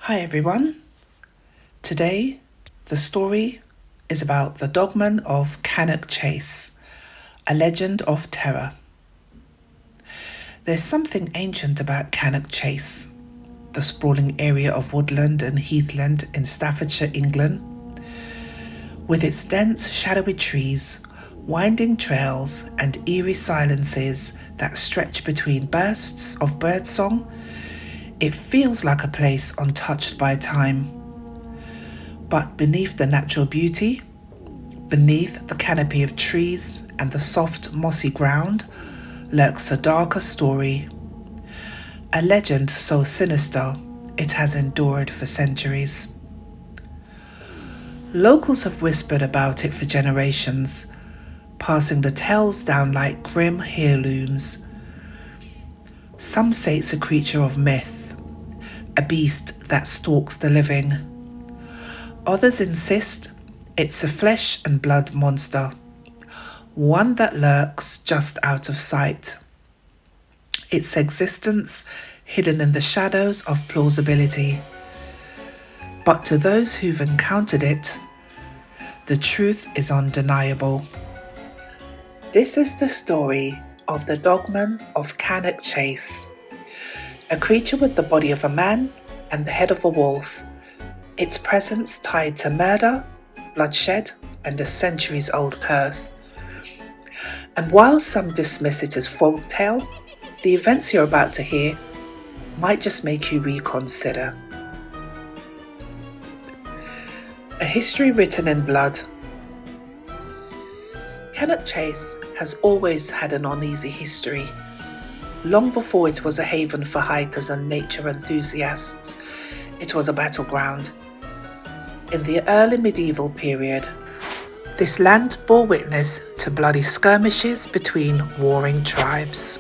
Hi everyone. Today, the story is about the Dogman of Cannock Chase, a legend of terror. There's something ancient about Cannock Chase, the sprawling area of woodland and heathland in Staffordshire, England. With its dense, shadowy trees, winding trails, and eerie silences that stretch between bursts of birdsong, it feels like a place untouched by time. But beneath the natural beauty, beneath the canopy of trees and the soft mossy ground, lurks a darker story. A legend so sinister it has endured for centuries. Locals have whispered about it for generations, passing the tales down like grim heirlooms. Some say it's a creature of myth, a beast that stalks the living. Others insist it's a flesh and blood monster, one that lurks just out of sight. Its existence hidden in the shadows of plausibility. But to those who've encountered it, the truth is undeniable. This is the story of the Dogman of Cannock Chase, a creature with the body of a man and the head of a wolf, its presence tied to murder, bloodshed, and a centuries-old curse. And while some dismiss it as folktale, the events you're about to hear might just make you reconsider. A history written in blood. Cannock Chase has always had an uneasy history. Long before it was a haven for hikers and nature enthusiasts, it was a battleground. In the early medieval period, this land bore witness to bloody skirmishes between warring tribes.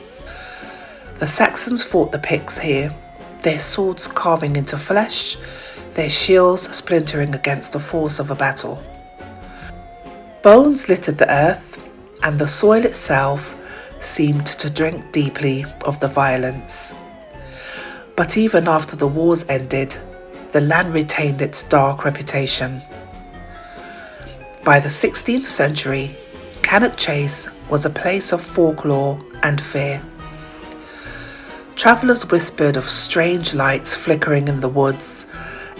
The Saxons fought the Picts here, their swords carving into flesh, their shields splintering against the force of a battle. Bones littered the earth, and the soil itself seemed to drink deeply of the violence. But even after the wars ended, the land retained its dark reputation. By the 16th century, Cannock Chase was a place of folklore and fear. Travellers whispered of strange lights flickering in the woods,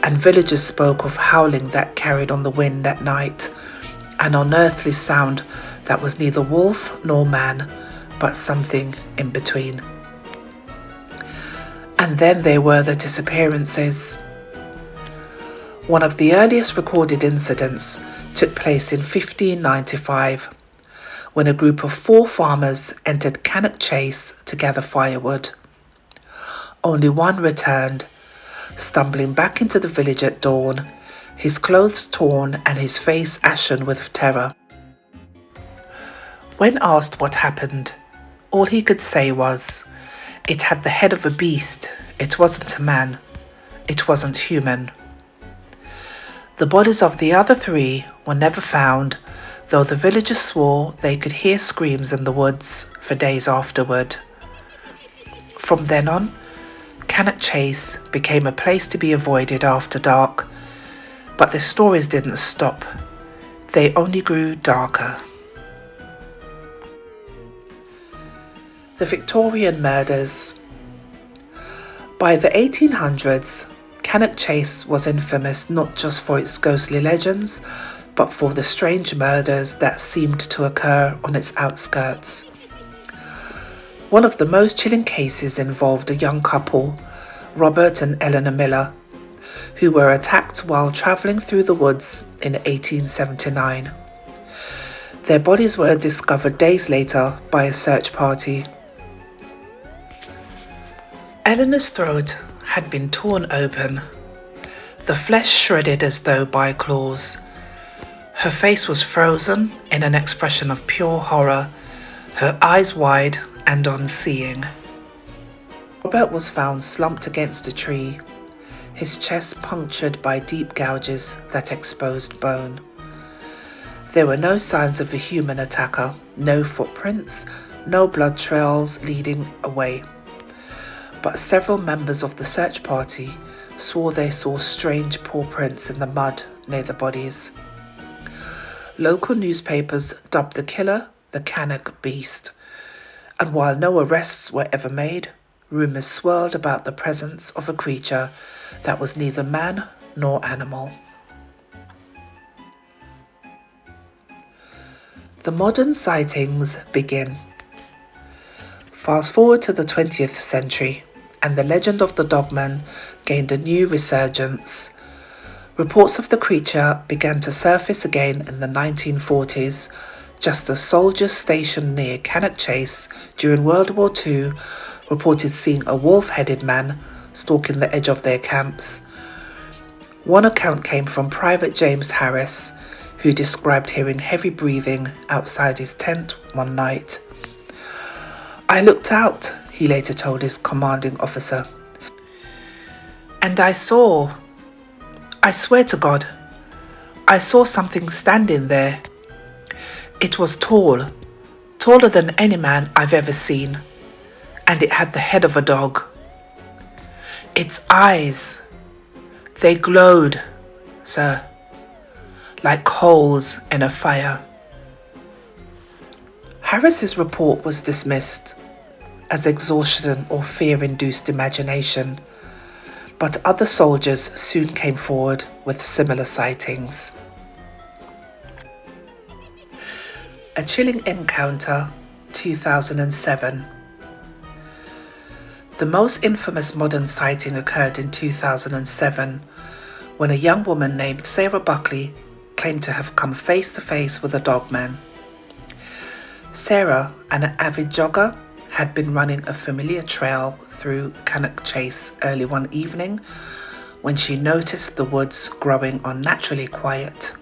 and villagers spoke of howling that carried on the wind at night, an unearthly sound that was neither wolf nor man, but something in between. And then there were the disappearances. One of the earliest recorded incidents took place in 1595, when a group of 4 farmers entered Cannock Chase to gather firewood. Only one returned, stumbling back into the village at dawn, his clothes torn and his face ashen with terror. When asked what happened, all he could say was, "It had the head of a beast, it wasn't a man, it wasn't human." The bodies of the other 3 were never found, though the villagers swore they could hear screams in the woods for days afterward. From then on, Cannock Chase became a place to be avoided after dark, but the stories didn't stop. They only grew darker. The Victorian murders. By the 1800s, Cannock Chase was infamous not just for its ghostly legends, but for the strange murders that seemed to occur on its outskirts. One of the most chilling cases involved a young couple, Robert and Eleanor Miller, who were attacked while travelling through the woods in 1879. Their bodies were discovered days later by a search party. Eleanor's throat had been torn open, the flesh shredded as though by claws. Her face was frozen in an expression of pure horror, her eyes wide and unseeing. Robert was found slumped against a tree, his chest punctured by deep gouges that exposed bone. There were no signs of a human attacker, no footprints, no blood trails leading away. but several members of the search party swore they saw strange paw prints in the mud near the bodies. Local newspapers dubbed the killer the Cannock Beast, and while no arrests were ever made, rumours swirled about the presence of a creature that was neither man nor animal. The modern sightings begin. Fast forward to the 20th century, and the legend of the Dogman gained a new resurgence. Reports of the creature began to surface again in the 1940s, just as soldiers stationed near Cannock Chase during World War II reported seeing a wolf-headed man stalking the edge of their camps. One account came from Private James Harris, who described hearing heavy breathing outside his tent one night. "I looked out," he later told his commanding officer, "and I swear to God, I saw something standing there. It was tall, taller than any man I've ever seen, and it had the head of a dog. Its eyes, they glowed, sir, like coals in a fire." Harris's report was dismissed as exhaustion or fear-induced imagination, but other soldiers soon came forward with similar sightings. A chilling encounter, 2007. The most infamous modern sighting occurred in 2007 when a young woman named Sarah Buckley claimed to have come face to face with a dogman. Sarah, an avid jogger, had been running a familiar trail through Cannock Chase early one evening when she noticed the woods growing unnaturally quiet.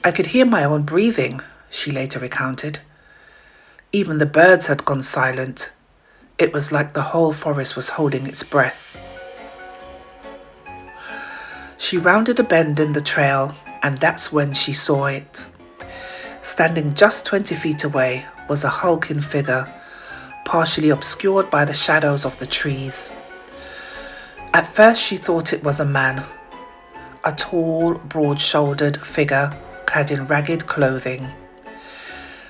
"I could hear my own breathing," she later recounted. "Even the birds had gone silent. It was like the whole forest was holding its breath." She rounded a bend in the trail, and that's when she saw it. Standing just 20 feet away was a hulking figure, partially obscured by the shadows of the trees. At first she thought it was a man, a tall, broad-shouldered figure clad in ragged clothing.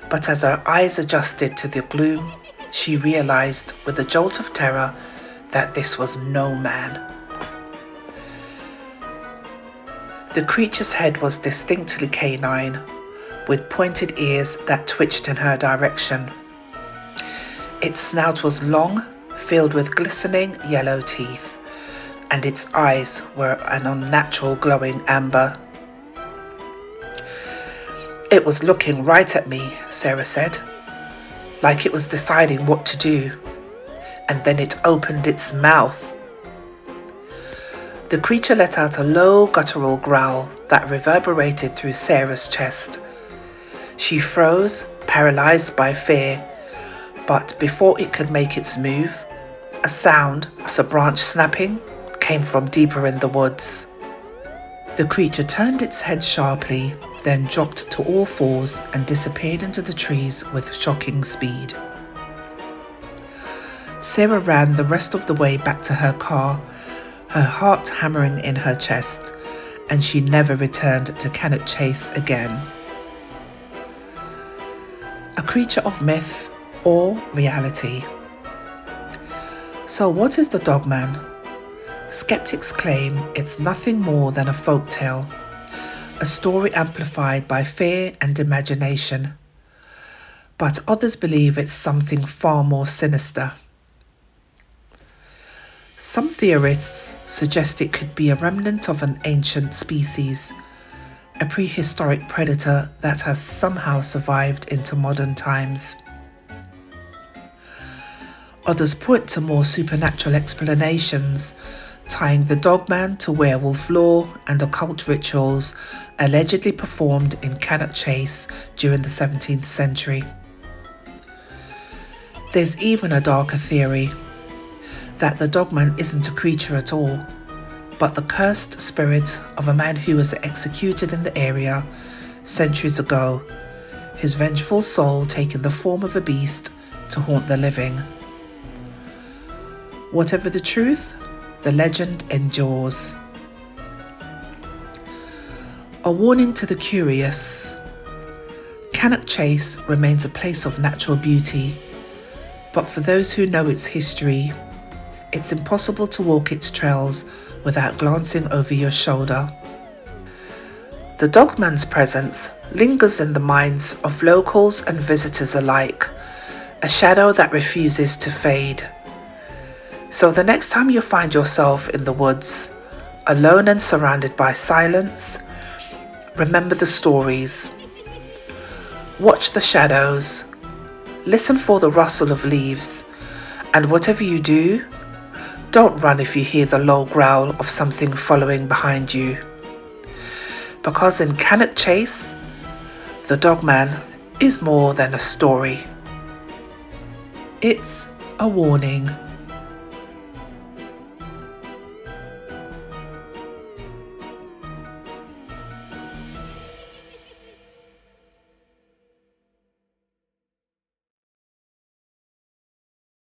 But as her eyes adjusted to the gloom, she realized with a jolt of terror that this was no man. The creature's head was distinctly canine, with pointed ears that twitched in her direction. Its snout was long, filled with glistening yellow teeth, and its eyes were an unnatural glowing amber. "It was looking right at me," Sarah said, "like it was deciding what to do, and then it opened its mouth." The creature let out a low guttural growl that reverberated through Sarah's chest. She froze, paralyzed by fear, but before it could make its move, a sound as a branch snapping came from deeper in the woods. The creature turned its head sharply, then dropped to all fours and disappeared into the trees with shocking speed. Sarah ran the rest of the way back to her car, her heart hammering in her chest, and she never returned to Cannock Chase again. A creature of myth or reality. So what is the Dogman? Skeptics claim it's nothing more than a folktale, a story amplified by fear and imagination. But others believe it's something far more sinister. Some theorists suggest it could be a remnant of an ancient species, a prehistoric predator that has somehow survived into modern times. Others point to more supernatural explanations, tying the Dogman to werewolf lore and occult rituals allegedly performed in Cannock Chase during the 17th century. There's even a darker theory, that the Dogman isn't a creature at all, but the cursed spirit of a man who was executed in the area centuries ago, his vengeful soul taking the form of a beast to haunt the living. Whatever the truth, the legend endures. A warning to the curious. Cannock Chase remains a place of natural beauty, but for those who know its history, it's impossible to walk its trails without glancing over your shoulder. The Dogman's presence lingers in the minds of locals and visitors alike, a shadow that refuses to fade. So the next time you find yourself in the woods, alone and surrounded by silence, remember the stories. Watch the shadows. Listen for the rustle of leaves. And whatever you do, don't run if you hear the low growl of something following behind you. Because in Cannock Chase, the Dogman is more than a story. It's a warning.